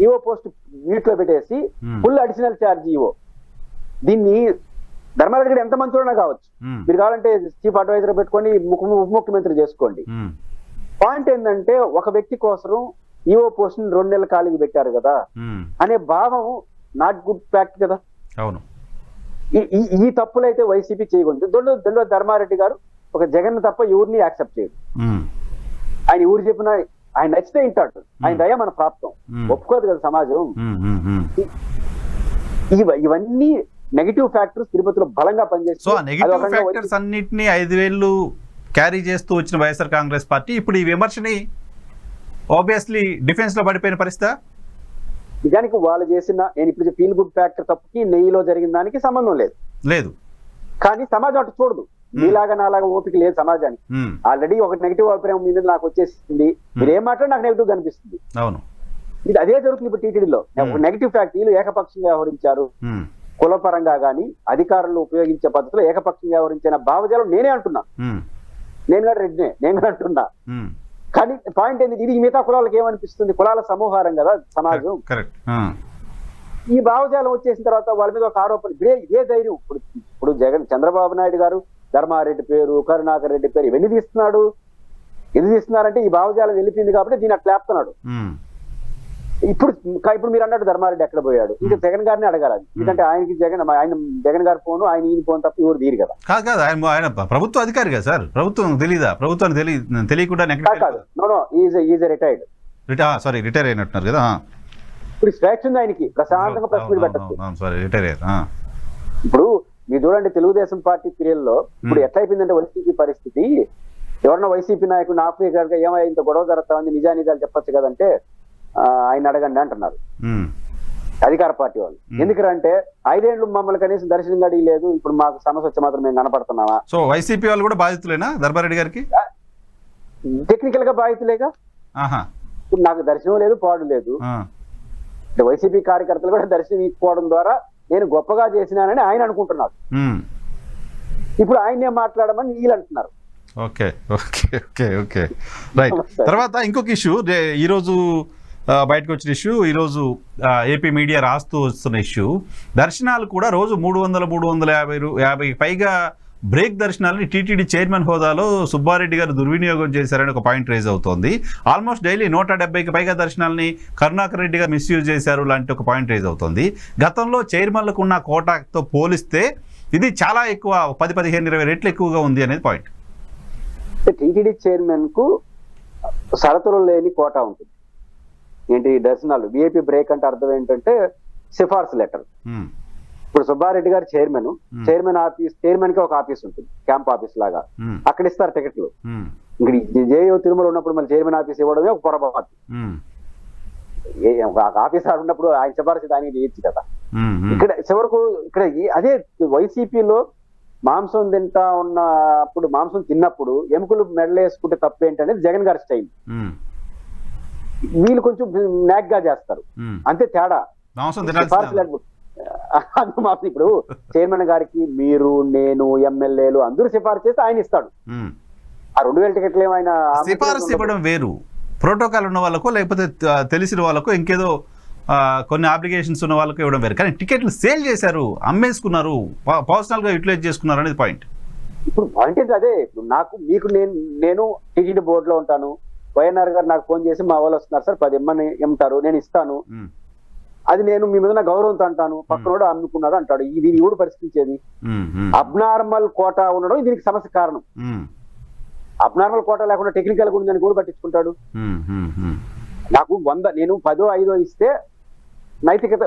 ఈఓ పోస్ట్ మ్యూట్ లో పెట్టేసి ఫుల్ అడిషనల్ ఛార్జ్ ఈఓ. దీన్ని ధర్మారెడ్డి గారు ఎంత మంచోడైనా కావచ్చు, మీరు కావాలంటే చీఫ్ అడ్వైజర్ పెట్టుకోండి, ఉప ముఖ్యమంత్రి చేసుకోండి. పాయింట్ ఏంటంటే ఒక వ్యక్తి కోసం ఈఓ పోస్ట్ 2 నెలల ఖాళీకి పెట్టారు కదా అనే భావం నాట్ గుడ్ ఫ్యాక్ట్ కదా. అవును, ఈ తప్పులైతే వైసీపీ చేయకూడదు. దొండ ధర్మారెడ్డి గారు ఒక జగన్ తప్ప ఎవరిని యాక్సెప్ట్ చేయడు. ఆయన ఎవరు చెప్పినా ఆయన నచ్చితే వింటాడు. ఆయన దయ మన ప్రాప్తం, ఒప్పుకోదు కదా సమాజం. ఇవన్నీ నెగిటివ్ ఫ్యాక్టర్స్ తిరుపతిలో బలంగా పనిచేస్తాయి. అన్నింటినీ 5,000 క్యారీ చేస్తూ వచ్చిన వైఎస్ఆర్ కాంగ్రెస్ పార్టీ ఇప్పుడు ఈ విమర్శని ఆబ్వియస్లీ డిఫెన్స్ లో పడిపోయిన పరిస్థితి. నిజానికి వాళ్ళు చేసిన, నేను ఇప్పుడు ఫీల్ గుడ్ ఫ్యాక్టర్ తప్పుకి నెయ్యిలో జరిగిన దానికి సంబంధం లేదు. కానీ సమాజం అటు చూడదు. మీలాగా నాలాగా ఓపిక లేదు సమాజానికి. ఆల్రెడీ ఒక నెగిటివ్ అభిప్రాయం మీద నాకు వచ్చేసింది, మీరు ఏం మాట్లాడి నాకు నెగిటివ్ కనిపిస్తుంది. అవును, ఇది అదే జరుగుతుంది ఇప్పుడు టీటీడీలో. నెగిటివ్ ఫ్యాక్ట్, వీళ్ళు ఏకపక్షంగా వ్యవహరించారు, కులపరంగా గానీ అధికారులు ఉపయోగించే పద్ధతిలో ఏకపక్షంగా వ్యవహరించిన భావజాలం నేనే అంటున్నా. నేను కూడా రెడ్డినే, నేను కూడా అంటున్నా. కానీ పాయింట్ ఏంటి, ఇది మిగతా కులాలకు ఏమనిపిస్తుంది, కులాల సమూహారం కదా సమాజం. ఈ భావజాలం వచ్చేసిన తర్వాత వాళ్ళ మీద ఒక ఆరోపణ, ఇదే ధైర్యం. ఇప్పుడు చంద్రబాబు నాయుడు గారు ధర్మారెడ్డి పేరు, కరుణాకర్ రెడ్డి పేరు ఇవన్నీ తీస్తున్నాడు. ఎందుకు తీస్తున్నారంటే ఈ భావజాలం వెళ్ళిపోయింది కాబట్టి దీన్ని అట్లా లేపుతున్నాడు. ఇప్పుడు మీరు అన్నట్టు ధర్మారెడ్డి ఎక్కడ పోయాడు, ఇంకా జగన్ గారిని అడగాలి. ఎందుకంటే ఆయన జగన్ గారి ఫోను, ఆయన ఈయన ఫోన్ తప్ప ఎవరు తీరు కదా. కాదు, ఆయన ప్రభుత్వ అధికారి కదా సార్, ప్రభుత్వం తెలీదా? ప్రభుత్వానికి తెలియకుండా రిటైర్ అయినట్టున్నారు కదా. ఇప్పుడు స్వేచ్ఛ ఉంది ఆయనకి, ప్రశాంతంగా ప్రెస్ మీట్ పెట్టచ్చు. ఇప్పుడు మీరు చూడండి, తెలుగుదేశం పార్టీ పీరియడ్ లో ఇప్పుడు ఎట్లయిపోయిందంటే వైసీపీ పరిస్థితి, ఎవరన్నా వైసీపీ నాయకుడు ఆఫ్రికా ఏమైనా ఇంత గొడవ జరుగుతా ఉంది, నిజానిజాలు చెప్పొచ్చు కదంటే ఆయన అడగండి అంటున్నారు అధికార పార్టీ వాళ్ళు. ఎందుకంటే 5 ఏళ్ళు మమ్మల్ని కనీసం దర్శనం గడి లేదు, ఇప్పుడు మాకు సమస్య వచ్చి మాత్రం మేము కనపడుతున్నావా? సో వైసీపీ వాళ్ళు కూడా బాధితులేనా ధర్మారెడ్డి గారికి? టెక్నికల్ గా బాధితులేగా. ఇప్పుడు నాకు దర్శనం లేదు, పాడు లేదు. వైసీపీ కార్యకర్తలు కూడా దర్శనం ఇచ్చుకోవడం ద్వారా నేను గొప్పగా చేసినానని ఆయన అనుకుంటున్నారు. ఇప్పుడు ఆయనే మాట్లాడమని వీళ్ళు అంటున్నారు. Okay okay okay okay right. తర్వాత ఇంకొక ఇష్యూ, ఈరోజు బయటకు వచ్చిన ఇష్యూ, ఈరోజు ఏపీ మీడియా రాస్తూ వస్తున్న ఇష్యూ, దర్శనాలు కూడా రోజు 300-350 పైగా బ్రేక్ దర్శనాలని టీటీడీ చైర్మన్ హోదాలో సుబ్బారెడ్డి గారు దుర్వినియోగం చేశారని ఒక పాయింట్ రైజ్ అవుతోంది. ఆల్మోస్ట్ డైలీ 170కి పైగా దర్శనాలని కరుణాకర్ రెడ్డి గారు మిస్యూజ్ చేశారు లాంటి ఒక పాయింట్ రైజ్ అవుతోంది. గతంలో చైర్మన్లకు ఉన్న కోటాతో పోలిస్తే ఇది చాలా ఎక్కువ, 10-15-20 రెట్లు ఎక్కువగా ఉంది అనేది పాయింట్. టీటీడీ చైర్మన్ కు షరతులు లేని కోటా ఉంటుంది. ఏంటి దర్శనాలు, విఐపి బ్రేక్ అంటే అర్థం ఏంటంటే సిఫార్సు లెటర్. ఇప్పుడు సుబ్బారెడ్డి గారు చైర్మన్ ఆఫీస్, చైర్మన్ కి ఒక ఆఫీస్ ఉంటుంది, క్యాంప్ ఆఫీస్ లాగా, అక్కడ ఇస్తారు టికెట్లు. ఇక్కడ జేయో తిరుమల ఉన్నప్పుడు మళ్ళీ చైర్మన్ ఆఫీస్ ఇవ్వడమే ఒక పొరపాటు. ఆఫీస్ ఉన్నప్పుడు ఆయన సిఫార్సు ఆయన చేయొచ్చు కదా. ఇక్కడ చివరకు ఇక్కడ అదే వైసీపీలో మాంసం తింటా ఉన్నప్పుడు, మాంసం తిన్నప్పుడు ఎముకలు మెడలేసుకుంటే తప్పేంటనేది జగన్ గారి స్టైల్. వీళ్ళు కొంచెం నాక్ గా చేస్తారు, అంతే తేడా. ఇప్పుడు చైర్మన్ గారికి మీరు, నేను, ఎమ్మెల్యేలు అందరూ సిఫార్సు చేస్తే ఆయన ఇస్తాడు. ఆ 2000 టికెట్లు ఏమైనా సిఫార్సు ఇవ్వడం వేరు, ప్రోటోకాల్ ఉన్న వాళ్ళకు లేకపోతే తెలిసిన వాళ్ళకు ఇంకేదో కొన్ని అప్లికేషన్స్ ఉన్న వాళ్ళకు ఇవ్వడం వేరు. కానీ టికెట్లు సేల్ చేశారు, అమ్మేసుకున్నారు, పర్సనల్ గా యూటిలైజ్ చేసుకున్నారు అనేది పాయింట్. ఇప్పుడు పాయింట్ ఏంటి అదే. ఇప్పుడు నాకు మీకు నేను టీటీడీ బోర్డులో ఉంటాను, వైఎన్ఆర్ గారు నాకు ఫోన్ చేసి మా వాళ్ళు వస్తున్నారు సార్ 10 ఇమ్మని ఇమ్ముతారు, నేను ఇస్తాను. అది నేను మీ మీద గౌరవంతో అంటాను, పక్కనోడు అమ్ముకున్నాడు అంటాడు. ఇది ఎవడు పరిస్థితించేది? అబ్నార్మల్ కోటా ఉండడం దీనికి సమస్య కారణం. అబ్నార్మల్ కోటా లేకుండా టెక్నికల్ గా ఉందని కూడా పట్టించుకుంటాడు. నాకు 100, నేను 10, 5 ఇస్తే నైతికత,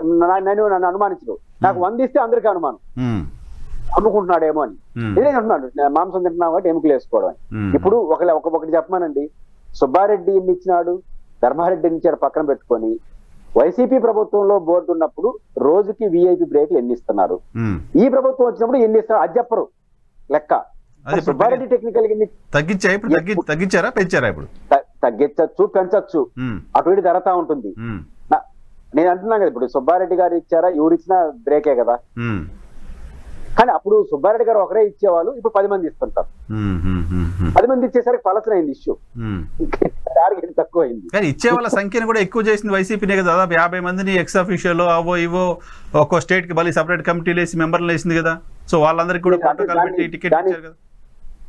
నేను నన్ను అనుమానించడు. నాకు 100 ఇస్తే అందరికీ అనుమానం, అమ్ముకుంటున్నాడేమో అని. ఇదే అంటున్నాడు, మాంసం తింటున్నావు కాబట్టి ఎముకలు వేసుకోవడం అని. ఇప్పుడు ఒకటి చెప్పమానండి, సుబ్బారెడ్డి ఎన్ని ఇచ్చినాడు, ధర్మారెడ్డి ఇచ్చాడు పక్కన పెట్టుకొని, వైసీపీ ప్రభుత్వంలో బోర్డు ఉన్నప్పుడు రోజుకి విఐపి బ్రేక్లు ఎన్ని ఇస్తున్నారు, ఈ ప్రభుత్వం వచ్చినప్పుడు ఎన్ని ఇస్తున్నారు అది చెప్పరు లెక్క. సుబ్బారెడ్డి టెక్నికల్ తగ్గించారా పెంచారా? ఇప్పుడు తగ్గించచ్చు, పెంచచ్చు, అటు ఇటు జరుగుతా ఉంటుంది. నేను అంటున్నాను కదా, ఇప్పుడు సుబ్బారెడ్డి గారు ఇచ్చారా, ఎవరు ఇచ్చినా బ్రేకే కదా. కానీ అప్పుడు సుబ్బారెడ్డి గారు ఒకరే ఇచ్చేవాళ్ళు, ఇప్పుడు 10 మంది ఇస్తుంటారు. 10 మంది ఇచ్చేసరికి పలసనైంది ఇష్యూ, టార్గెట్ తక్కువ అయింది. కానీ ఇచ్చే వాళ్ళ సంఖ్యను కూడా ఎక్కువ చేసింది వైసీపీనే కదా. దాదాపు 50 మందిని ఎక్స్ అఫీషియల్ అవో ఇవో ఒక్కో స్టేట్ కి మళ్ళీ సపరేట్ కమిటీలు వేసి మెంబర్లు వేసింది కదా. సో వాళ్ళందరికీ కూడా ప్రోటోకాల్ పెట్టి టికెట్ ఇచ్చారు కదా.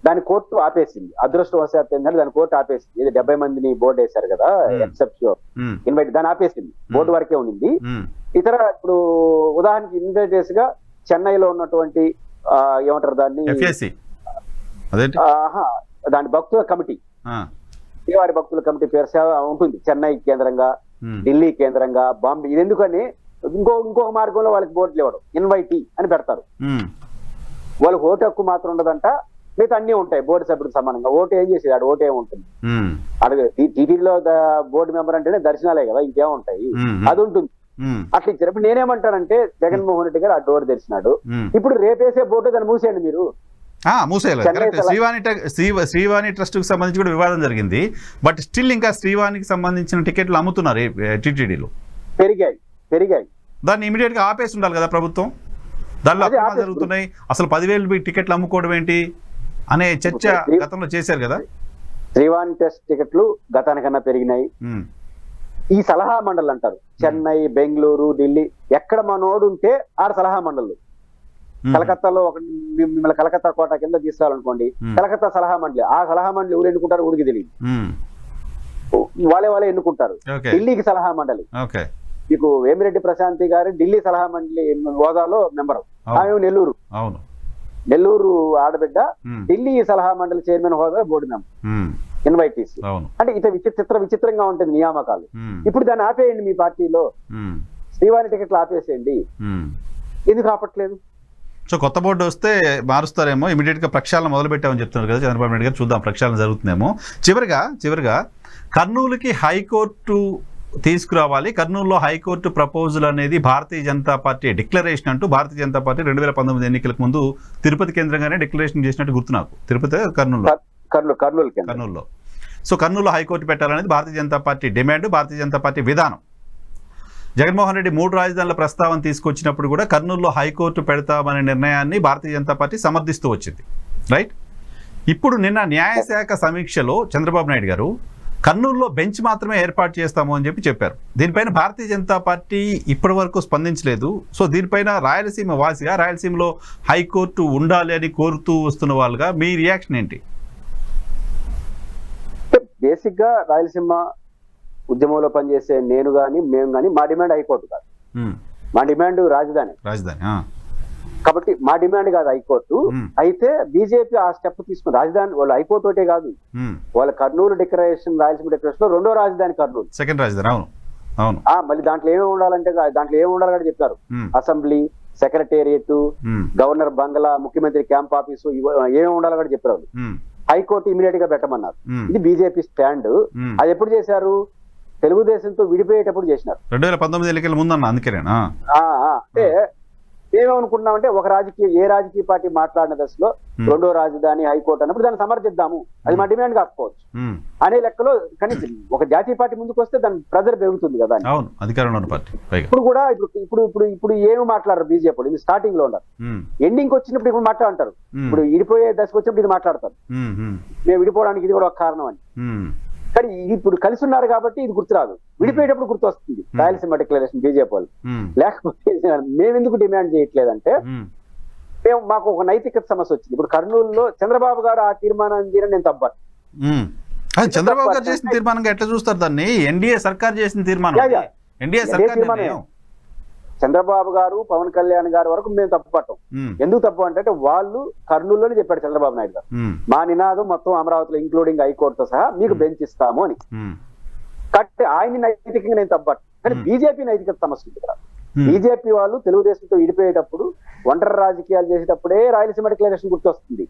దాని కోర్టు ఆపేసింది. అదృష్టవశాత్తు ఏంటంటే దాని కోర్టు ఆపేసింది. ఇది 70 మందిని బోర్డు వేశారు కదా, ఎక్సెప్ట్ ఇన్వైట్, దాన్ని ఆపేసింది. బోర్డు వరకే ఉండింది. ఇతర ఇప్పుడు ఉదాహరణకి ఇన్వైటేస్ గా చెన్నైలో ఉన్నటువంటి ఏమంటారు దాన్ని, దాని భక్తుల కమిటీ, శ్రీవారి భక్తుల కమిటీ పేరు ఉంటుంది. చెన్నై కేంద్రంగా, ఢిల్లీ కేంద్రంగా, బాంబే. ఇది ఎందుకని ఇంకొక మార్గంలో వాళ్ళకి బోర్డులు ఇవ్వడం, ఇన్వైటీ అని పెడతారు. వాళ్ళకి ఓటు హక్కు మాత్రం ఉండదంట, మిగతా అన్ని ఉంటాయి బోర్డు సభ్యుడికి సమానంగా. ఓటు ఏం చేసేది, ఆడు ఓటు ఏముంటుంది, అడుగు టీటీడీలో బోర్డు మెంబర్ అంటేనే దర్శనాలే కదా, ఇంకేముంటాయి, అది ఉంటుంది. అట్లా ఇచ్చారు. ఇప్పుడు నేనేమంటానంటే జగన్మోహన్ రెడ్డి గారు ఆ డోర్ తెరిచినాడు. ఇప్పుడు రేపేసే బోర్డు దాన్ని మూసేయండి మీరు. శ్రీవాణి ట్రస్ట్ కు సంబంధించి కూడా వివాదం జరిగింది. బట్ స్టిల్ ఇంకా శ్రీవాణికి సంబంధించిన టికెట్లు అమ్ముతున్నారు టీటీడీలో, పెరిగాయి. దాన్ని ఇమీడియట్ గా ఆపేసి ఉండాలి కదా ప్రభుత్వం. దానిలో అక్రమాలు జరుగుతున్నాయి, అసలు 10,000 టికెట్లు అమ్ముకోవడం ఏంటి అనే చర్చ గతంలో చేశారు కదా. శ్రీవాణి టెస్ట్ టికెట్లు గతానికన్నా పెరిగినాయి. ఈ సలహా మండలి అంటారు, చెన్నై, బెంగళూరు, ఢిల్లీ, ఎక్కడ మనోడు ఉంటే ఆడ సలహా మండళ్ళు. కలకత్తాలో మిమ్మల్ని కలకత్తా కోట కింద తీసుకురావాలనుకోండి, కలకత్తా సలహా మండలి. ఆ సలహా మండలి ఎవరు ఎన్నుకుంటారు ఊరికి తెలియదు, వాళ్ళే ఎన్నుకుంటారు. ఢిల్లీకి సలహా మండలి, మీకు వేమిరెడ్డి ప్రశాంతి గారు ఢిల్లీ సలహా మండలి హోదాలో మెంబరు. ఆమె నెల్లూరు ఆడబిడ్డ, ఢిల్లీ సలహా మండలి చైర్మన్ హోదా బోర్డు మెంబర్, ఇన్వైటీస్. అంటే ఇట్లా విచిత్రంగా ఉంటుంది నియామకాలు. ఇప్పుడు దాన్ని ఆపేయండి మీ పార్టీలో, శ్రీవాణి టికెట్లు ఆపేసేయండి. ఎందుకు ఆపట్లేదు? సో కొత్త బోర్డు వస్తే మారుస్తారేమో, ఇమీడియట్ గా ప్రక్షాళన మొదలు పెట్టామని చెప్తున్నారు కదా చంద్రబాబు నాయుడు గారు. చూద్దాం ప్రక్షాళన జరుగుతుందేమో. చివరిగా కర్నూలుకి హైకోర్టు తీసుకురావాలి. కర్నూలులో హైకోర్టు ప్రపోజల్ అనేది భారతీయ జనతా పార్టీ డిక్లరేషన్ అంటూ భారతీయ జనతా పార్టీ 2019 ఎన్నికలకు ముందు తిరుపతి కేంద్రంగానే డిక్లరేషన్ చేసినట్టు గుర్తు నాకు. తిరుపతి కర్నూలులో. సో కర్నూలులో హైకోర్టు పెట్టాలనేది Bharatiya Janata party demand, Bharatiya Janata party విధానం. జగన్మోహన్ రెడ్డి 3 రాజధానుల ప్రస్తావన తీసుకొచ్చినప్పుడు కూడా కర్నూలులో హైకోర్టు పెడతామనే నిర్ణయాన్ని భారతీయ జనతా పార్టీ సమర్థిస్తూ వచ్చింది, రైట్? ఇప్పుడు నిన్న న్యాయశాఖ సమీక్షలో చంద్రబాబు నాయుడు గారు కర్నూలులో బెంచ్ మాత్రమే ఏర్పాటు చేస్తాము అని చెప్పారు. దీనిపైన భారతీయ జనతా పార్టీ ఇప్పటి వరకు స్పందించలేదు. సో దీనిపైన రాయలసీమ వాసిగా, రాయలసీమలో హైకోర్టు ఉండాలి అని కోరుతూ వస్తున్న వాళ్ళుగా మీ రియాక్షన్ ఏంటి? బేసిక్ గా రాయలసీమ ఉద్యమంలో పనిచేసే నేను గాని మేము గాని మా డిమాండ్ హైకోర్టు కాదు, మా డిమాండ్ రాజధాని. కాబట్టి మా డిమాండ్ కాదు హైకోర్టు. అయితే బీజేపీ ఆ స్టెప్ తీసుకుని రాజధాని, వాళ్ళు హైకోర్టు ఒకటే కాదు, వాళ్ళ కర్నూలు డిక్లరేషన్, రాయలసీమ డిక్లరేషన్ లో 2వ రాజధాని కర్నూలు, సెకండ్ రాజధాని. అవును. మళ్ళీ దాంట్లో ఏమేమి ఉండాలంటే, దాంట్లో ఏమి ఉండాలి కూడా చెప్పారు. అసెంబ్లీ, సెక్రటేరియట్, గవర్నర్ బంగ్లా, ముఖ్యమంత్రి క్యాంప్ ఆఫీసు, ఏమేమి ఉండాలి కూడా చెప్పారు. హైకోర్టు ఇమీడియట్ గా పెట్టమన్నారు. ఇది బీజేపీ స్టాండ్. అది ఎప్పుడు చేశారు? తెలుగుదేశంతో విడిపోయేటప్పుడు చేసినారు, 2019 ఎన్నికల ముందు. అందుకేనా అంటే మేమేమనుకుంటున్నామంటే, ఏ రాజకీయ పార్టీ మాట్లాడిన దశలో 2వ రాజధాని హైకోర్టు అన్నప్పుడు దాన్ని సమర్థిద్దాము, అది మా డిమాండ్ కాకపోవచ్చు అనే లెక్కలో. కానీ ఒక జాతీయ పార్టీ ముందుకు వస్తే దాని ప్రెజర్ పెరుగుతుంది కదా. ఇప్పుడు కూడా ఇప్పుడు ఏమి మాట్లాడరు బీజేపీ, ఇది స్టార్టింగ్ లో ఉన్నారు. ఎండింగ్ వచ్చినప్పుడు ఇప్పుడు మాట్లాడుతారు, ఇప్పుడు విడిపోయే దశకు వచ్చినప్పుడు ఇది మాట్లాడతారు, మేము విడిపోవడానికి ఇది కూడా ఒక కారణం అని. కానీ ఇప్పుడు కలిసి ఉన్నారు కాబట్టి ఇది గుర్తురాదు, విడిపోయేటప్పుడు గుర్తు వస్తుంది రాయలసీమ డిక్లరేషన్ బీజేపీ వాళ్ళు. లేకపోతే మేమెందుకు డిమాండ్ చేయట్లేదంటే, మాకు ఒక నైతికత సమస్య వచ్చింది. ఇప్పుడు కర్నూలులో చంద్రబాబు గారు ఆ తీర్మానం చేయడం నేను తప్పను. చంద్రబాబు గారు చేసిన తీర్మానంగా ఎట్లా చూస్తారు దాన్ని? ఎన్డీఏ సర్కార్ చేసిన తీర్మానం. చంద్రబాబు గారు, పవన్ కళ్యాణ్ గారు వరకు మేము తప్పు పట్టాం. ఎందుకు తప్పు అంటే వాళ్ళు కర్నూలులోనే చెప్పాడు చంద్రబాబు నాయుడు గారు, మా నినాదం మొత్తం అమరావతిలో ఇంక్లూడింగ్ హైకోర్టుతో సహా మీకు బెంచ్ ఇస్తాము అని. కాబట్టి ఆయన నైతికంగా నేను తప్పు పట్టాను. కానీ బీజేపీ నైతికత సమస్య ఉంది ఇక్కడ. బీజేపీ వాళ్ళు తెలుగుదేశంతో విడిపోయేటప్పుడు, ఒంటరి రాజకీయాలు చేసేటప్పుడే రాయలసీమ డిక్లరేషన్ గుర్తొస్తుంది,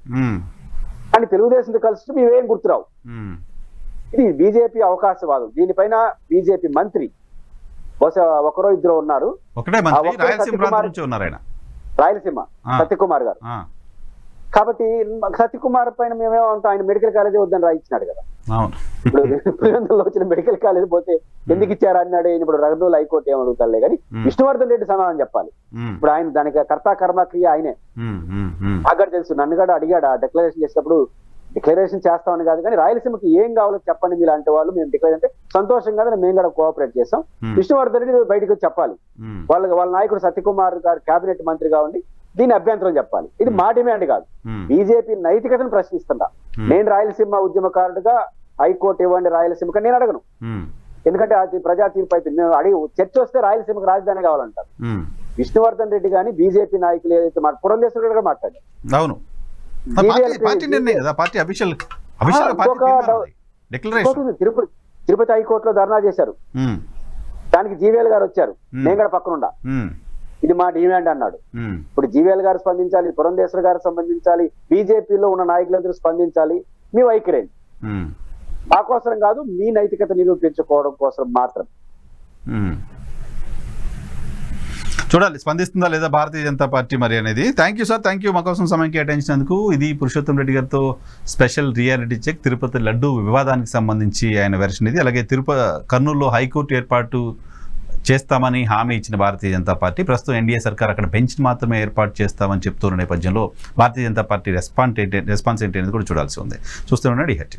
కానీ తెలుగుదేశంతో కలిసి మేమేం గుర్తురావు. ఇది బీజేపీ అవకాశవాదం. దీనిపైన బీజేపీ మంత్రి బహుశా ఒకరో ఇద్దరు ఉన్నారు, రాయలసీమ సత్యకుమార్ గారు. కాబట్టి సత్యకుమార్ పైన మేమేమో అంటాం, ఆయన మెడికల్ కాలేజీ వద్దని రాయించినాడు కదా. అవును. ఇప్పుడు పులివెందులలో వచ్చిన మెడికల్ కాలేజ్ పోతే ఎందుకు ఇచ్చారు అన్నాడు. ఇప్పుడు రగదోలు హైకోర్టు ఏం అడుగుతారులే కానీ విష్ణువర్ధన్ రెడ్డి సమాధానం చెప్పాలి. ఇప్పుడు ఆయన దానికి కర్త కర్మక్రియ ఆయనే. అక్కడ తెలుసు, నన్ను కూడా అడిగాడు ఆ డిక్లరేషన్ చేసేటప్పుడు. డిక్లరేషన్ చేస్తామని కాదు కానీ రాయలసీమకి ఏం కావాలో చెప్పండి మీరు అంటే వాళ్ళు, మేము డిక్లేర్ అంటే సంతోషంగా మేము కూడా కోఆపరేట్ చేస్తాం. విష్ణువర్ధన్ రెడ్డి బయటకు వచ్చి చెప్పాలి. వాళ్ళ నాయకుడు సత్యకుమార్ గారు కేబినెట్ మంత్రిగా ఉండి దీని అభ్యంతరం చెప్పాలి. ఇది మా డిమాండ్ కాదు, బీజేపీ నైతికతను ప్రశ్నిస్తుందా. నేను రాయలసీమ ఉద్యమకారుడుగా హైకోర్టు ఇవ్వండి రాయలసీమకి నేను అడగను, ఎందుకంటే అది ప్రజా తీర్పు అయిపోయింది. మేము అడిగి చర్చ వస్తే రాయలసీమకు రాజధాని కావాలంటారు. విష్ణువర్ధన్ రెడ్డి కానీ బీజేపీ నాయకులు ఏదైతే పురంధేశ్వరుడు కూడా మాట్లాడారు. అవును, తిరుపతి హైకోర్టులో ధర్నా చేశారు, దానికి జీవీఎల్ గారు వచ్చారు, నేను కూడా పక్కనుండా. ఇది మా డిమాండ్ అన్నాడు. ఇప్పుడు జీవీఎల్ గారు స్పందించాలి, పురంధేశ్వర్ గారు స్పందించాలి, బీజేపీలో ఉన్న నాయకులందరూ స్పందించాలి. మీ వైఖరేంటి? మా కోసం కాదు, మీ నైతికత నిరూపించుకోవడం కోసం మాత్రం. చూడాలి స్పందిస్తుందా లేదా భారతీయ జనతా పార్టీ మరి అనేది. Thank you sir, thank you మా కోసం సమయం కేటాయించినందుకు. ఇది పురుషోత్తం రెడ్డి గారితో special reality check. Tirupati laddu వివాదానికి సంబంధించి ఆయన వెర్షన్ ఇది. అలాగే కర్నూలులో హైకోర్టు ఏర్పాటు చేస్తామని హామీ ఇచ్చిన భారతీయ జనతా పార్టీ ప్రస్తుతం ఎన్డీఏ సర్కార్ అక్కడ బెంచ్ మాత్రమే ఏర్పాటు చేస్తామని చెప్తున్న నేపథ్యంలో భారతీయ జనతా పార్టీ రెస్పాన్స్ ఏంటి అనేది కూడా చూడాల్సి ఉంది. చూస్తూనే ఉన్నాడు ఈ హెడ్.